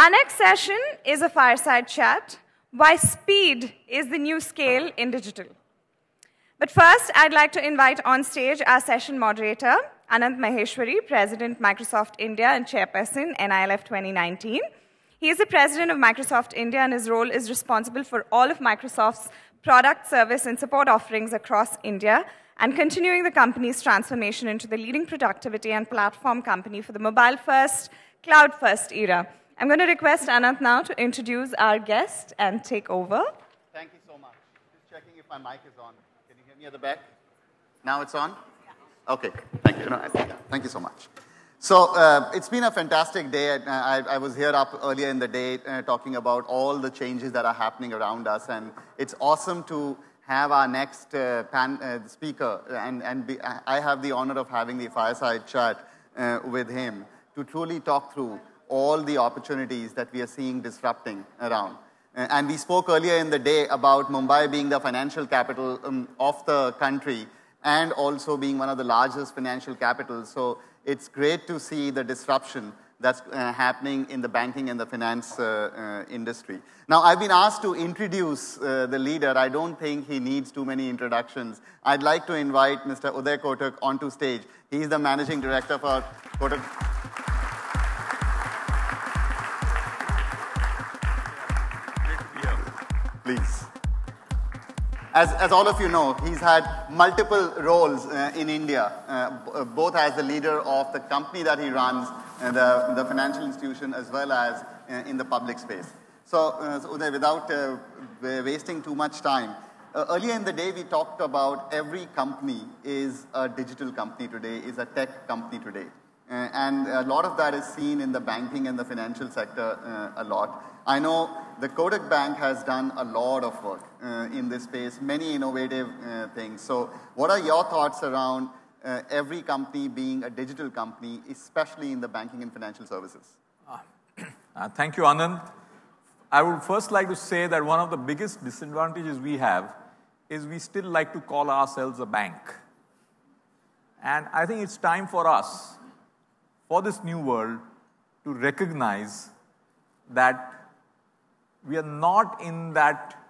Our next session is a fireside chat, why speed is the new scale in digital. But first, I'd like to invite on stage our session moderator, Anant Maheshwari, President, Microsoft India and Chairperson, NILF 2019. He is the President of Microsoft India, and his role is responsible for all of Microsoft's product, service, and support offerings across India, and continuing the company's transformation into the leading productivity and platform company for the mobile-first, cloud-first era. I'm going to request Anant now to introduce our guest and take over. Thank you so much. Just checking if my mic is on. Can you hear me at the back? Now it's on? Yeah. Okay. Thank you. Thank you so much. So it's been a fantastic day. I was here up earlier in the day talking about all the changes that are happening around us, and it's awesome to have our next speaker, I have the honor of having the fireside chat with him to truly talk through all the opportunities that we are seeing disrupting around. And we spoke earlier in the day about Mumbai being the financial capital of the country and also being one of the largest financial capitals. So it's great to see the disruption that's happening in the banking and the finance industry. Now, I've been asked to introduce the leader. I don't think he needs too many introductions. I'd like to invite Mr. Uday Kotak onto stage. He's the Managing Director for Kotak. Please. As all of you know, he's had multiple roles in India, both as the leader of the company that he runs, the financial institution, as well as in the public space. So Uday, without wasting too much time, earlier in the day we talked about every company is a digital company today, is a tech company today. And a lot of that is seen in the banking and the financial sector a lot. I know the Kotak Bank has done a lot of work in this space, many innovative things. So what are your thoughts around every company being a digital company, especially in the banking and financial services? Thank you, Anand. I would first like to say that one of the biggest disadvantages we have is we still like to call ourselves a bank. And I think it's time for us, for this new world, to recognize that we are not in that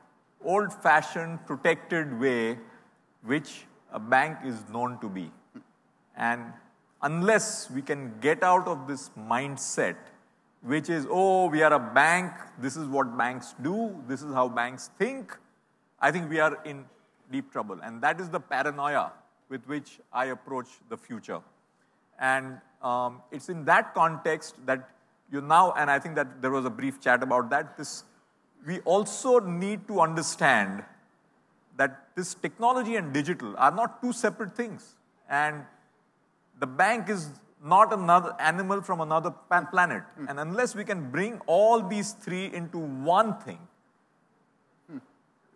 old-fashioned, protected way which a bank is known to be. And unless we can get out of this mindset, which is, oh, we are a bank, this is what banks do, this is how banks think, I think we are in deep trouble. And that is the paranoia with which I approach the future. And it's in that context that you now, and I think that there was a brief chat about that, we also need to understand that this technology and digital are not two separate things. And the bank is not another animal from another planet. And unless we can bring all these three into one thing,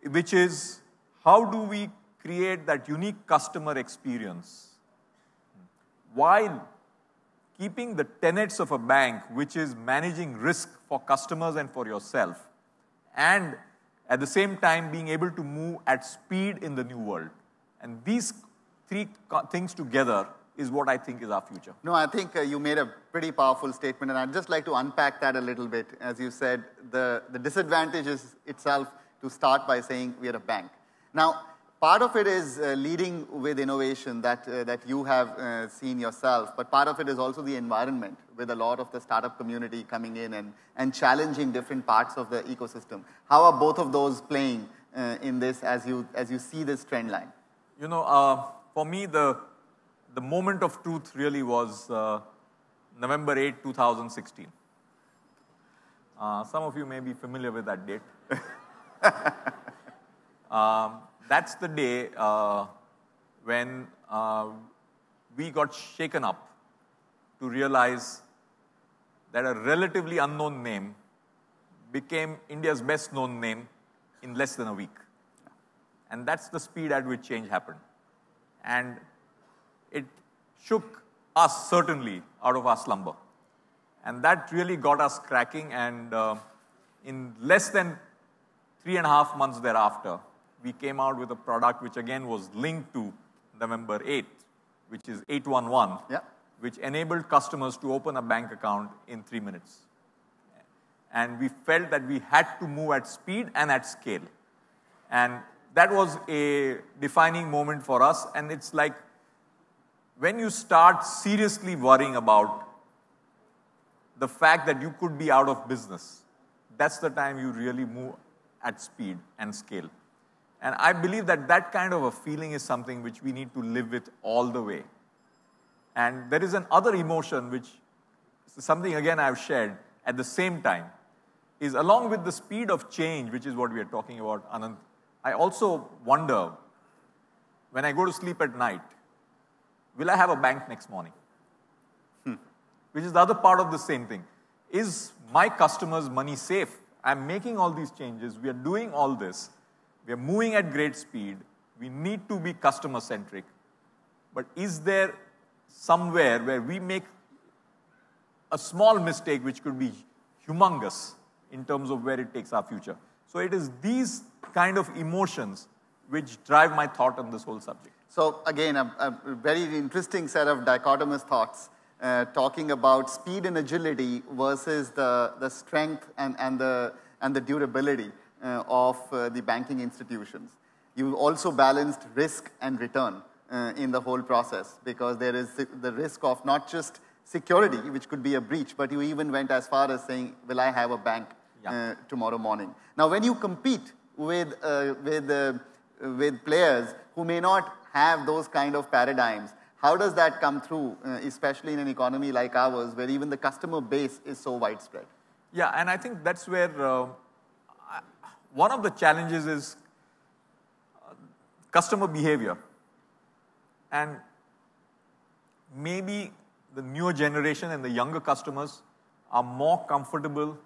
which is how do we create that unique customer experience while keeping the tenets of a bank, which is managing risk for customers and for yourself, and at the same time being able to move at speed in the new world. And these three things together is what I think is our future. No, I think you made a pretty powerful statement, and I'd just like to unpack that a little bit. As you said, the disadvantage is itself to start by saying we are a bank. Now, part of it is leading with innovation that you have seen yourself, but part of it is also the environment with a lot of the startup community coming in and challenging different parts of the ecosystem. How are both of those playing in this as you see this trend line? You know, for me, the moment of truth really was November 8, 2016. Some of you may be familiar with that date. That's the day when we got shaken up to realize that a relatively unknown name became India's best known name in less than a week. And that's the speed at which change happened. And it shook us certainly out of our slumber. And that really got us cracking, and in less than 3.5 months thereafter, we came out with a product which again was linked to November 8th, which is 811, which enabled customers to open a bank account in 3 minutes. And we felt that we had to move at speed and at scale. And that was a defining moment for us. And it's like when you start seriously worrying about the fact that you could be out of business, that's the time you really move at speed and scale. And I believe that that kind of a feeling is something which we need to live with all the way. And there is another emotion which is something, again, I've shared at the same time, is along with the speed of change, which is what we are talking about, Anant, I also wonder, when I go to sleep at night, will I have a bank next morning? Which is the other part of the same thing. Is my customers' money safe? I'm making all these changes. We are doing all this. We are moving at great speed. We need to be customer-centric. But is there somewhere where we make a small mistake which could be humongous in terms of where it takes our future? So it is these kind of emotions which drive my thought on this whole subject. So again, a very interesting set of dichotomous thoughts, talking about speed and agility versus the strength and the durability of the banking institutions. You also balanced risk and return in the whole process, because there is the risk of not just security, which could be a breach, but you even went as far as saying, will I have a bank tomorrow morning? Now, when you compete with players who may not have those kind of paradigms, how does that come through, especially in an economy like ours, where even the customer base is so widespread? Yeah, and I think that's where one of the challenges is customer behavior. And maybe the newer generation and the younger customers are more comfortable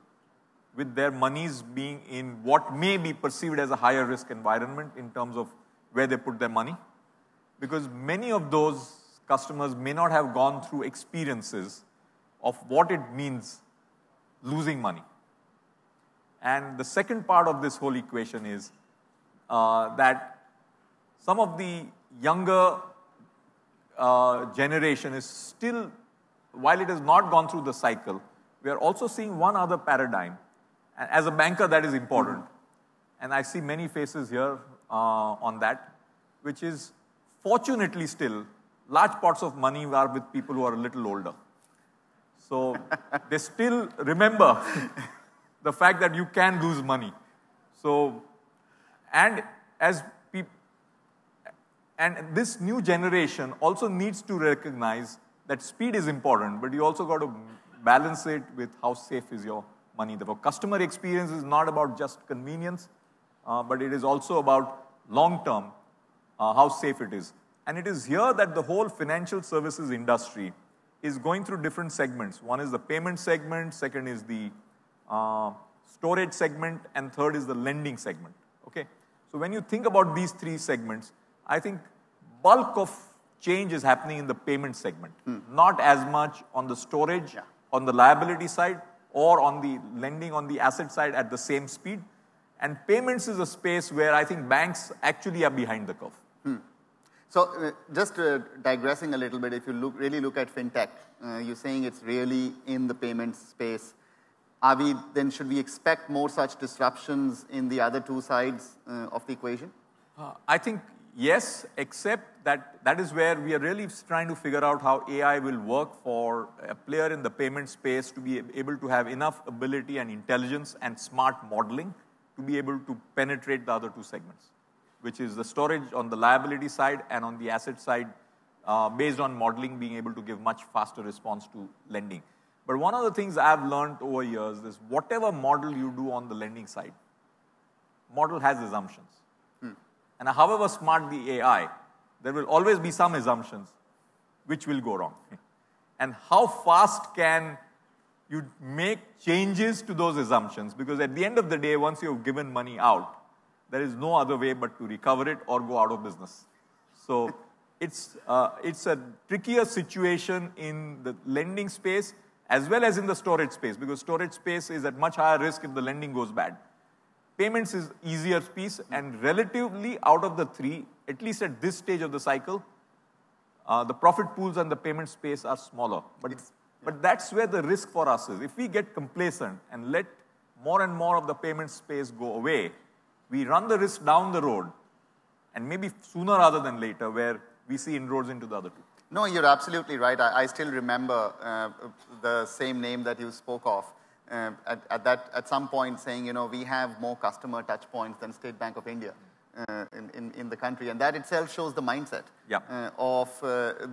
with their monies being in what may be perceived as a higher risk environment in terms of where they put their money. Because many of those customers may not have gone through experiences of what it means losing money. And the second part of this whole equation is that some of the younger generation is still, while it has not gone through the cycle, we are also seeing one other paradigm. And as a banker, that is important. And I see many faces here on that, which is, fortunately still, large parts of money are with people who are a little older. So they still remember the fact that you can lose money. So, and this new generation also needs to recognize that speed is important, but you also got to balance it with how safe is your money. The customer experience is not about just convenience, but it is also about long-term, how safe it is. And it is here that the whole financial services industry is going through different segments. One is the payment segment, second is the storage segment, and third is the lending segment. Okay? So when you think about these three segments, I think bulk of change is happening in the payment segment, not as much on the storage, on the liability side, or on the lending on the asset side at the same speed. And payments is a space where I think banks actually are behind the curve. So just digressing a little bit, if you really look at fintech, you're saying it's really in the payments space. Should we expect more such disruptions in the other two sides of the equation? I think yes, except that is where we are really trying to figure out how AI will work for a player in the payment space to be able to have enough ability and intelligence and smart modeling to be able to penetrate the other two segments, which is the storage on the liability side and on the asset side, based on modeling, being able to give much faster response to lending. But one of the things I've learned over years is whatever model you do on the lending side, model has assumptions. And however smart the AI, there will always be some assumptions which will go wrong. And how fast can you make changes to those assumptions? Because at the end of the day, once you've given money out, there is no other way but to recover it or go out of business. So it's a trickier situation in the lending space as well as in the storage space, because storage space is at much higher risk if the lending goes bad. Payments is easier piece, and relatively out of the three, at least at this stage of the cycle, the profit pools and the payment space are smaller. But that's where the risk for us is. If we get complacent and let more and more of the payment space go away, we run the risk down the road, and maybe sooner rather than later, where we see inroads into the other two. No, you're absolutely right. I still remember the same name that you spoke of at some point saying, you know, we have more customer touch points than State Bank of India in the country. And that itself shows the mindset of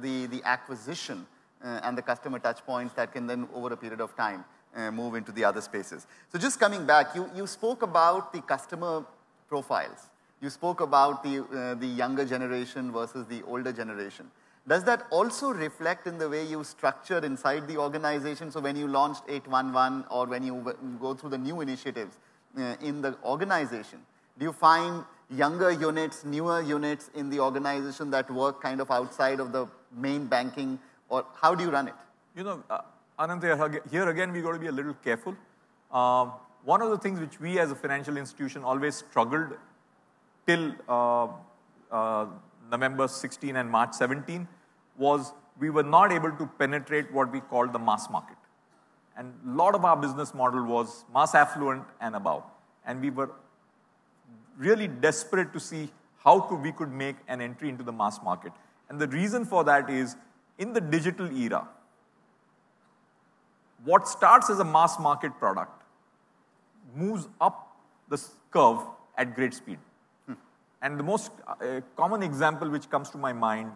the acquisition and the customer touch points that can then, over a period of time, move into the other spaces. So just coming back, you spoke about the customer profiles. You spoke about the younger generation versus the older generation. Does that also reflect in the way you structure inside the organization? So when you launched 811 or when you go through the new initiatives in the organization, do you find younger units, newer units in the organization that work kind of outside of the main banking, or how do you run it? You know, Anant, here again we've got to be a little careful. One of the things which we as a financial institution always struggled till November 16 and March 17 was we were not able to penetrate what we called the mass market. And a lot of our business model was mass affluent and above. And we were really desperate to see how we could make an entry into the mass market. And the reason for that is, in the digital era, what starts as a mass market product moves up the curve at great speed. And the most common example which comes to my mind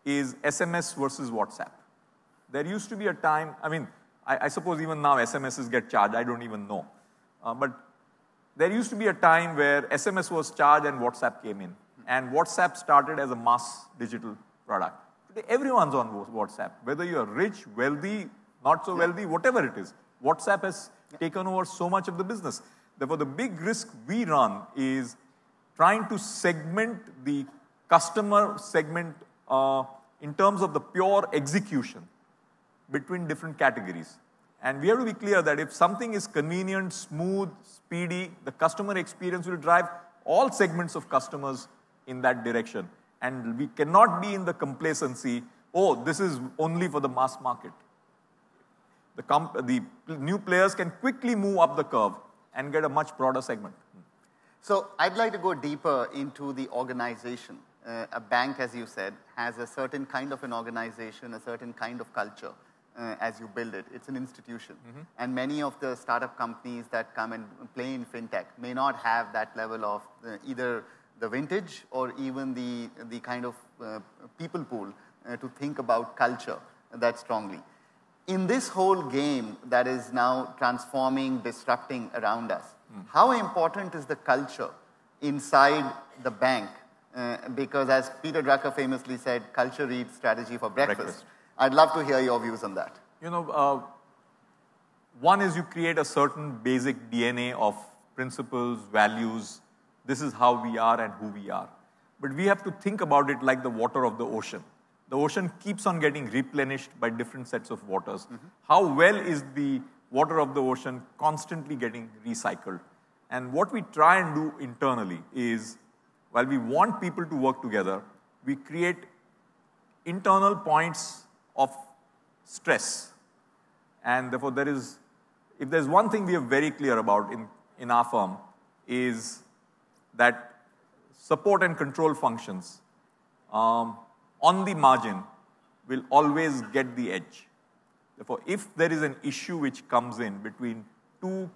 is SMS versus WhatsApp. There used to be a time, I mean, I suppose even now SMSs get charged, I don't even know. But there used to be a time where SMS was charged and WhatsApp came in. And WhatsApp started as a mass digital product. Today, everyone's on WhatsApp. Whether you're rich, wealthy, not so wealthy, whatever it is. WhatsApp has taken over so much of the business. Therefore, the big risk we run is trying to segment the customer segment in terms of the pure execution between different categories. And we have to be clear that if something is convenient, smooth, speedy, the customer experience will drive all segments of customers in that direction. And we cannot be in the complacency, oh, this is only for the mass market. The new players can quickly move up the curve and get a much broader segment. So I'd like to go deeper into the organization. A bank, as you said, has a certain kind of an organization, a certain kind of culture as you build it. It's an institution. And many of the startup companies that come and play in fintech may not have that level of either the vintage or even the kind of people pool to think about culture that strongly. In this whole game that is now transforming, disrupting around us, how important is the culture inside the bank? Because as Peter Drucker famously said, culture eats strategy for breakfast. I'd love to hear your views on that. You know, one is you create a certain basic DNA of principles, values. This is how we are and who we are. But we have to think about it like the water of the ocean. The ocean keeps on getting replenished by different sets of waters. How well is the water of the ocean constantly getting recycled? And what we try and do internally is, while we want people to work together, we create internal points of stress. And therefore, if there's one thing we are very clear about in our firm, is that support and control functions on the margin will always get the edge. Therefore, if there is an issue which comes in between two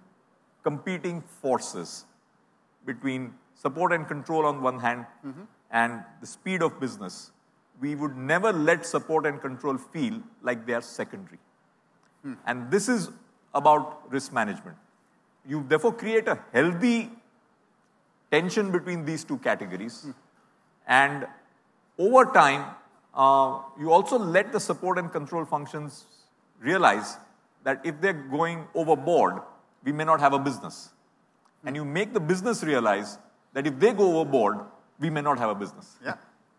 competing forces, between support and control on one hand and the speed of business, we would never let support and control feel like they are secondary. And this is about risk management. You therefore create a healthy tension between these two categories. And over time, you also let the support and control functions realize that if they're going overboard, we may not have a business. And you make the business realize that if they go overboard, we may not have a business.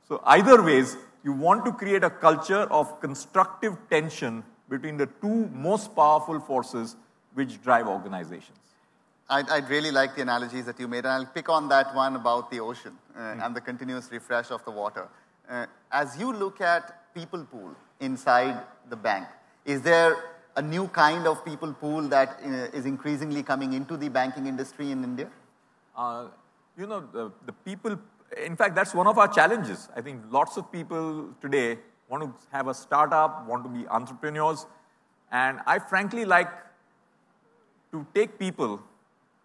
So either ways, you want to create a culture of constructive tension between the two most powerful forces which drive organizations. I'd really like the analogies that you made, and I'll pick on that one about the ocean and the continuous refresh of the water. As you look at people pool inside the bank, is there a new kind of people pool that is increasingly coming into the banking industry in India? You know, the people, in fact, that's one of our challenges. I think lots of people today want to have a startup, want to be entrepreneurs, and I frankly like to take people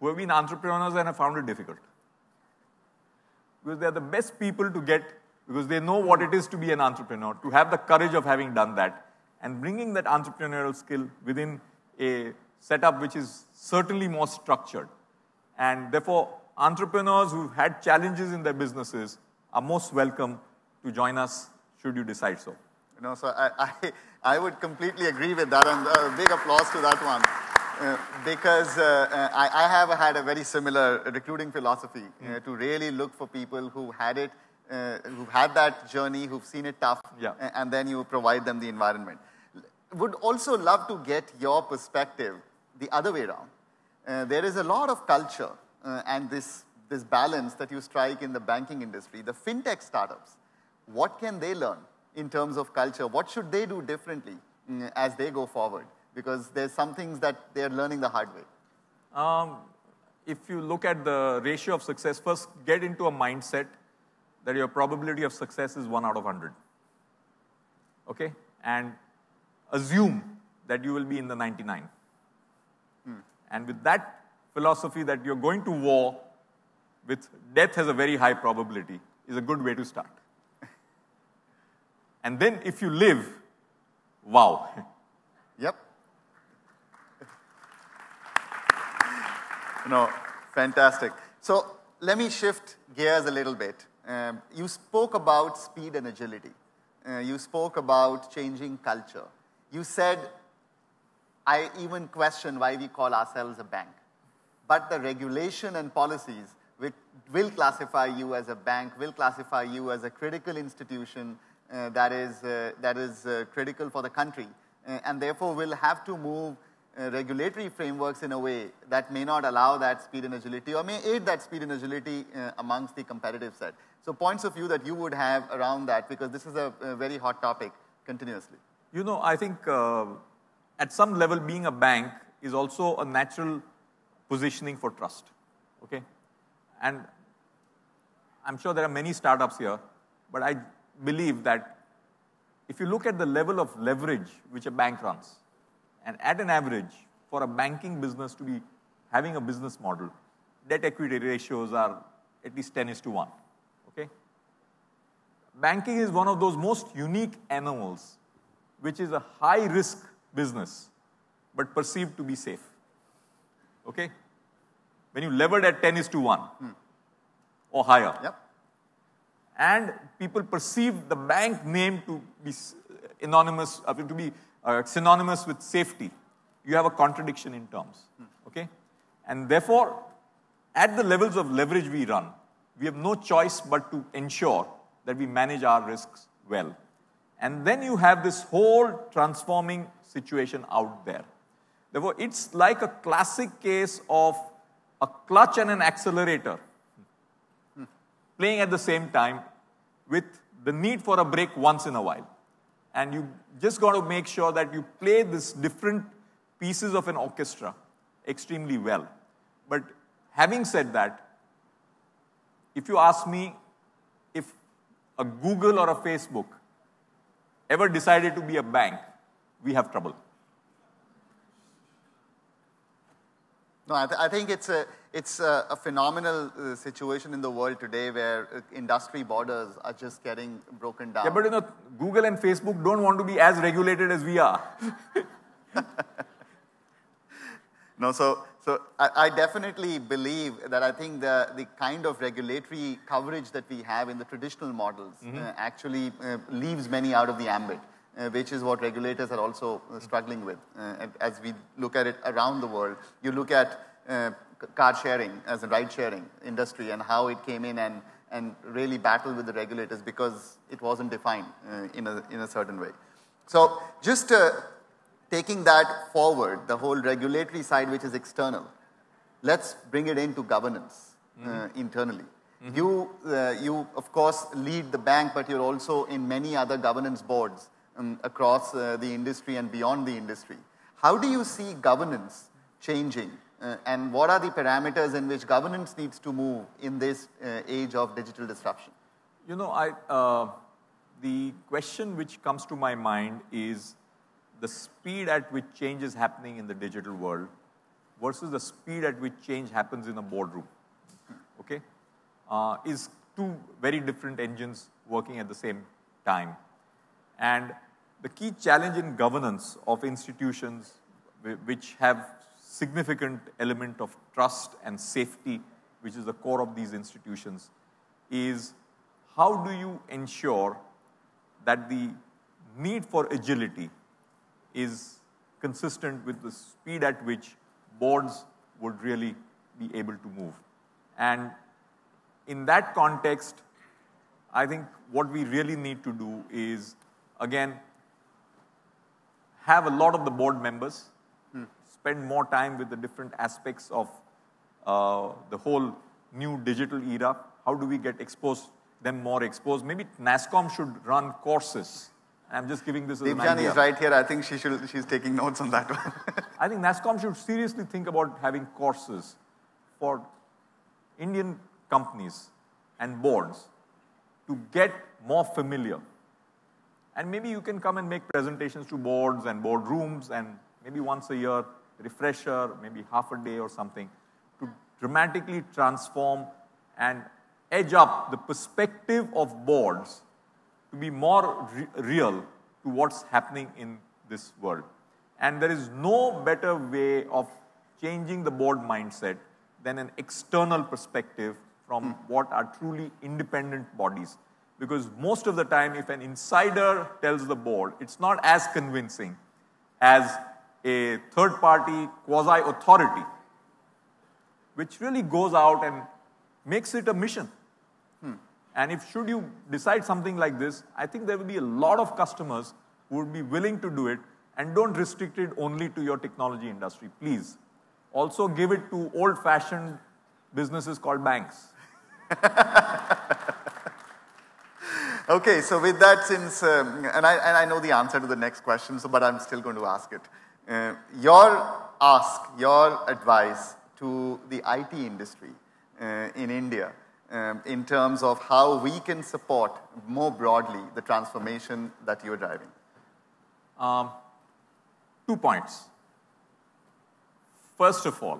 who have been entrepreneurs and have found it difficult. Because they're the best people to get, because they know what it is to be an entrepreneur, to have the courage of having done that, and bringing that entrepreneurial skill within a setup which is certainly more structured. And therefore, entrepreneurs who've had challenges in their businesses are most welcome to join us, should you decide so. You know, so I would completely agree with that, and a big applause to that one. Because I have had a very similar recruiting philosophy to really look for people who had it, who've had that journey, who've seen it tough, and then you provide them the environment. Would also love to get your perspective the other way around. There is a lot of culture and this balance that you strike in the banking industry. The fintech startups, what can they learn in terms of culture? What should they do differently as they go forward? Because there's some things that they're learning the hard way. If you look at the ratio of success, first get into a mindset that your probability of success is 1 out of 100. Okay? And assume that you will be in the 99. And with that philosophy that you're going to war with death has a very high probability is a good way to start. And then if you live, wow. Yep. No, fantastic. So let me shift gears a little bit. You spoke about speed and agility. You spoke about changing culture. You said, I even question why we call ourselves a bank. But the regulation and policies which will classify you as a bank, will classify you as a critical institution that is critical for the country, and therefore will have to move regulatory frameworks in a way that may not allow that speed and agility or may aid that speed and agility amongst the competitive set. So points of view that you would have around that, because this is a very hot topic continuously. You know, I think at some level being a bank is also a natural positioning for trust, okay? And I'm sure there are many startups here, but I believe that if you look at the level of leverage which a bank runs, and at an average, for a banking business to be having a business model, debt equity ratios are at least 10:1, okay? Banking is one of those most unique animals, which is a high-risk business, but perceived to be safe, okay? When you levered at 10:1 or higher, and people perceive the bank name to be anonymous, to be synonymous with safety, you have a contradiction in terms, okay? And therefore, at the levels of leverage we run, we have no choice but to ensure that we manage our risks well. And then you have this whole transforming situation out there. Therefore, it's like a classic case of a clutch and an accelerator playing at the same time with the need for a break once in a while. And you just got to make sure that you play these different pieces of an orchestra extremely well. But having said that, if you ask me if a Google or a Facebook ever decided to be a bank, we have trouble. No, I think it's a phenomenal situation in the world today where industry borders are just getting broken down. Yeah, but you know, Google and Facebook don't want to be as regulated as we are. No, so I definitely believe that I think the kind of regulatory coverage that we have in the traditional models actually leaves many out of the ambit, which is what regulators are also struggling with. As we look at it around the world, you look at car sharing as a ride-sharing industry and how it came in and really battled with the regulators because it wasn't defined in a certain way. So just taking that forward, the whole regulatory side which is external, let's bring it into governance internally. You of course lead the bank, but you're also in many other governance boards across the industry and beyond the industry. how do you see governance changing? And what are the parameters in which governance needs to move in this age of digital disruption? You know, the question which comes to my mind is the speed at which change is happening in the digital world versus the speed at which change happens in a boardroom, okay? Is two very different engines working at the same time. And the key challenge in governance of institutions which have significant element of trust and safety, which is the core of these institutions, is how do you ensure that the need for agility is consistent with the speed at which boards would really be able to move. And in that context, I think what we really need to do is, again, have a lot of the board members spend more time with the different aspects of the whole new digital era. How do we get them more exposed? Maybe NASSCOM should run courses. I'm just giving this as an idea. Deepjani is right here. I think she's taking notes on that one. I think NASSCOM should seriously think about having courses for Indian companies and boards to get more familiar. And maybe you can come and make presentations to boards and boardrooms, and maybe once a year, refresher, maybe half a day or something, to dramatically transform and edge up the perspective of boards to be more real to what's happening in this world. And there is no better way of changing the board mindset than an external perspective from what are truly independent bodies. Because most of the time, if an insider tells the board, it's not as convincing as a third-party quasi-authority, which really goes out and makes it a mission. And should you decide something like this, I think there will be a lot of customers who would be willing to do it, and don't restrict it only to your technology industry, please. Also give it to old-fashioned businesses called banks. Okay, so with that, since, and I know the answer to the next question, but I'm still going to ask it. Your advice to the IT industry in India in terms of how we can support more broadly the transformation that you're driving? 2 points. First of all,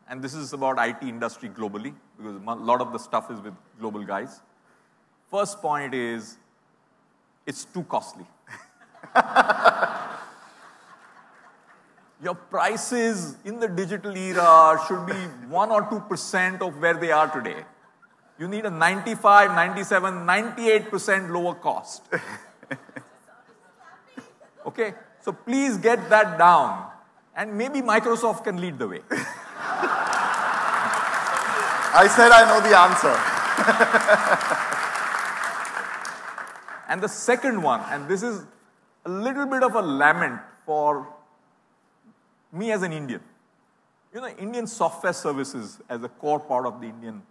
and this is about IT industry globally, because a lot of the stuff is with global guys. First point is, it's too costly. Your prices in the digital era should be 1 or 2% of where they are today. You need a 95, 97, 98% lower cost. Okay? So please get that down. And maybe Microsoft can lead the way. I said I know the answer. And the second one, and this is a little bit of a lament for me as an Indian. You know, Indian software services as a core part of the Indian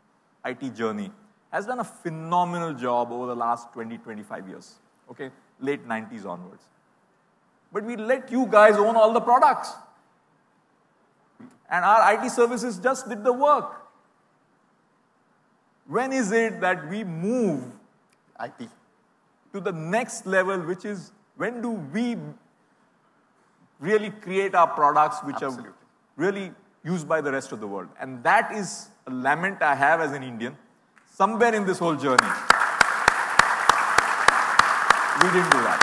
IT journey has done a phenomenal job over the last 20, 25 years. Okay? Late 90s onwards. But we let you guys own all the products. And our IT services just did the work. When is it that we move IT to the next level, which is when do we really create our products which are really used by the rest of the world? And that is a lament I have as an Indian, somewhere in this whole journey. We didn't do that.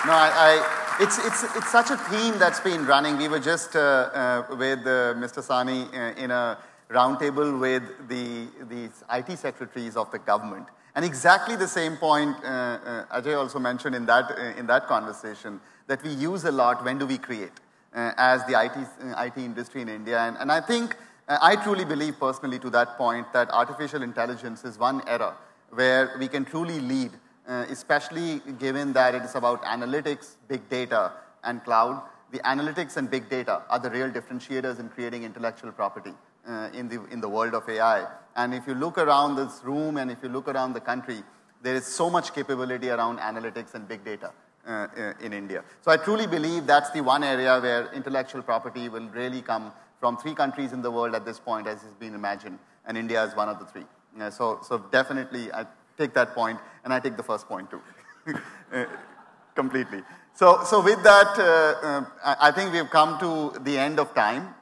No, it's such a theme that's been running. We were just with Mr. Sani in a roundtable with the IT secretaries of the government. And exactly the same point Ajay also mentioned in that conversation, that we use a lot, when do we create, as the IT industry in India. And I think, I truly believe personally to that point, that artificial intelligence is one era where we can truly lead, especially given that it is about analytics, big data, and cloud. The analytics and big data are the real differentiators in creating intellectual property in the world of AI. And if you look around this room and if you look around the country, there is so much capability around analytics and big data in India. So I truly believe that's the one area where intellectual property will really come from 3 countries in the world at this point, as has been imagined, and India is one of the 3. So definitely I take that point, and I take the first point too, completely. So with that, I think we've come to the end of time,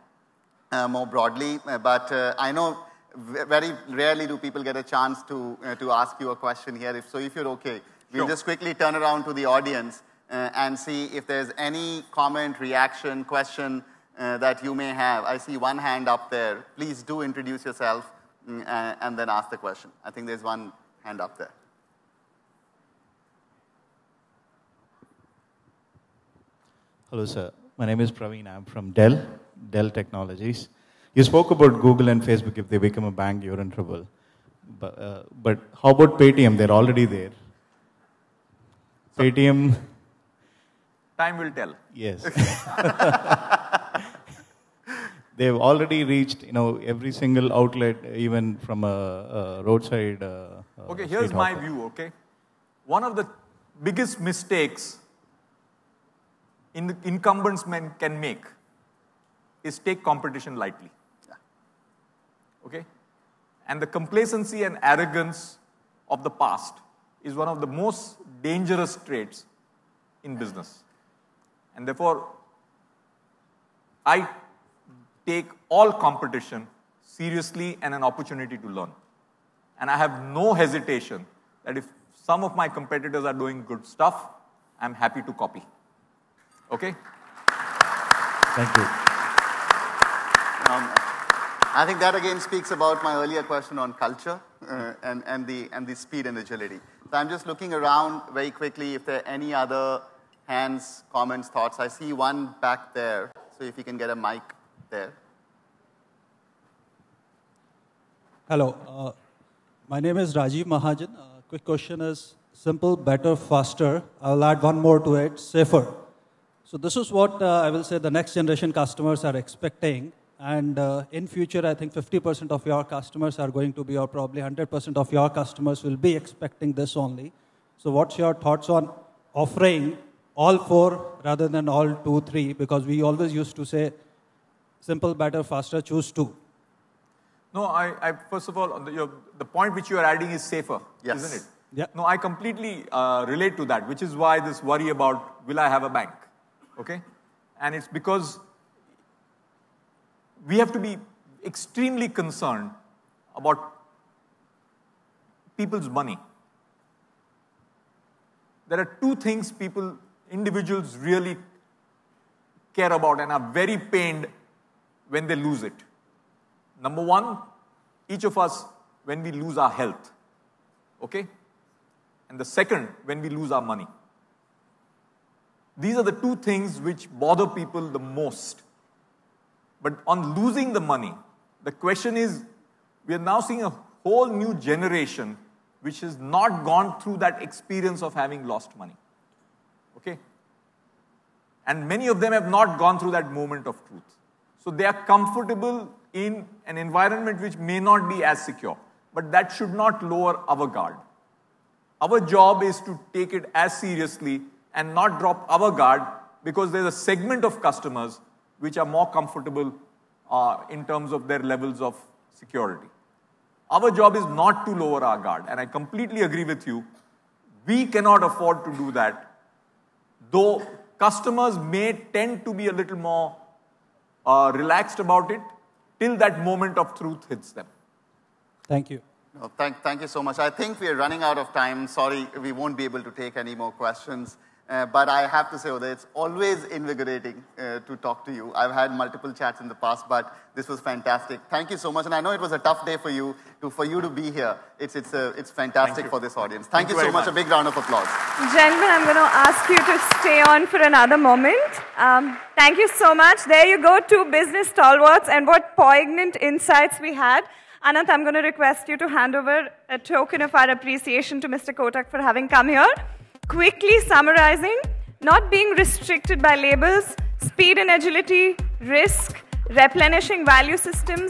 more broadly, but I know very rarely do people get a chance to ask you a question here. If you're okay, we'll just quickly turn around to the audience and see if there's any comment, reaction, question that you may have. I see one hand up there. Please do introduce yourself and then ask the question. I think there's one hand up there. Hello, sir. My name is Praveen. I'm from Dell Technologies. You spoke about Google and Facebook. If they become a bank, you're in trouble. But how about Paytm? They're already there. Paytm. Time will tell. Yes. They've already reached, every single outlet, even from a roadside. Okay, here's my view. Okay, one of the biggest mistakes incumbents can make is take competition lightly. Okay? And the complacency and arrogance of the past is one of the most dangerous traits in business. And therefore, I take all competition seriously and an opportunity to learn. And I have no hesitation that if some of my competitors are doing good stuff, I'm happy to copy. Okay? Thank you. I think that again speaks about my earlier question on culture and the speed and agility. So I'm just looking around very quickly if there are any other hands, comments, thoughts. I see one back there. So if you can get a mic there. Hello. My name is Rajiv Mahajan. Quick question is simple, better, faster. I'll add one more to it, safer. So this is what I will say the next generation customers are expecting. And in future, I think 50% of your customers are going to be, or probably 100% of your customers will be expecting this only. So what's your thoughts on offering all 4 rather than all 2, 3? Because we always used to say simple, better, faster, choose 2. No, I first of all, the point which you are adding is safer, yes. Isn't it? Yeah. No, I completely relate to that, which is why this worry about, will I have a bank? Okay? And it's because we have to be extremely concerned about people's money. There are 2 things individuals really care about and are very pained when they lose it. Number 1, each of us, when we lose our health. Okay? And the second, when we lose our money. These are the 2 things which bother people the most. But on losing the money, the question is, we are now seeing a whole new generation which has not gone through that experience of having lost money. Okay? And many of them have not gone through that moment of truth. So they are comfortable in an environment which may not be as secure. But that should not lower our guard. Our job is to take it as seriously and not drop our guard, because there's a segment of customers which are more comfortable in terms of their levels of security. Our job is not to lower our guard, and I completely agree with you. We cannot afford to do that, though customers may tend to be a little more relaxed about it till that moment of truth hits them. Thank you. No, thank you so much. I think we are running out of time. Sorry, we won't be able to take any more questions. But I have to say, Uday, it's always invigorating to talk to you. I've had multiple chats in the past, but this was fantastic. Thank you so much. And I know it was a tough day for you to be here. It's fantastic for this audience. Thank you so much. A big round of applause. Gentlemen, I'm going to ask you to stay on for another moment. Thank you so much. There you go, 2 business stalwarts, and what poignant insights we had. Anant, I'm going to request you to hand over a token of our appreciation to Mr. Kotak for having come here. Quickly summarizing, not being restricted by labels, speed and agility, risk, replenishing value systems,